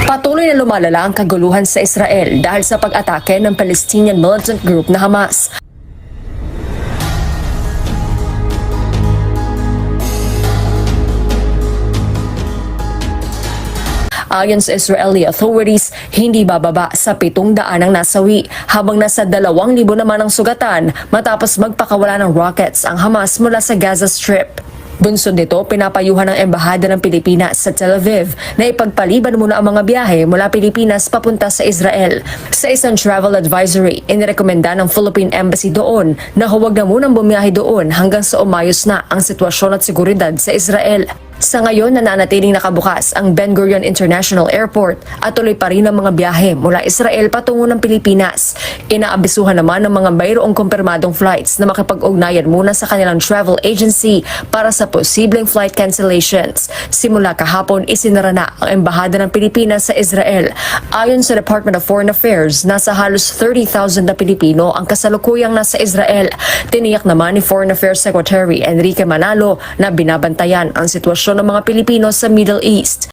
Patuloy na lumalala ang kaguluhan sa Israel dahil sa pag-atake ng Palestinian militant group na Hamas. Ayon sa Israeli authorities, hindi bababa sa 700 ang nasawi, habang nasa 2,000 naman ang sugatan matapos magpakawala ng rockets ang Hamas mula sa Gaza Strip. Bunsod nito, pinapayuhan ng Embahada ng Pilipinas sa Tel Aviv na ipagpaliban muna ang mga biyahe mula Pilipinas papunta sa Israel. Sa isang travel advisory, inirekomenda ng Philippine Embassy doon na huwag na munang bumiyahe doon hanggang sa umayos na ang sitwasyon at seguridad sa Israel. Sa ngayon, nananatiling nakabukas ang Ben Gurion International Airport at tuloy pa rin ang mga biyahe mula Israel patungo ng Pilipinas. Inaabisuhan naman ng mga mayroong kumpirmadong flights na makipag-ugnayan muna sa kanilang travel agency para sa posibleng flight cancellations. Simula kahapon, isinara na ang Embahada ng Pilipinas sa Israel. Ayon sa Department of Foreign Affairs, nasa halos 30,000 na Pilipino ang kasalukuyang nasa Israel. Tiniyak naman ni Foreign Affairs Secretary Enrique Manalo na binabantayan ang sitwasyon ng mga Pilipino sa Middle East.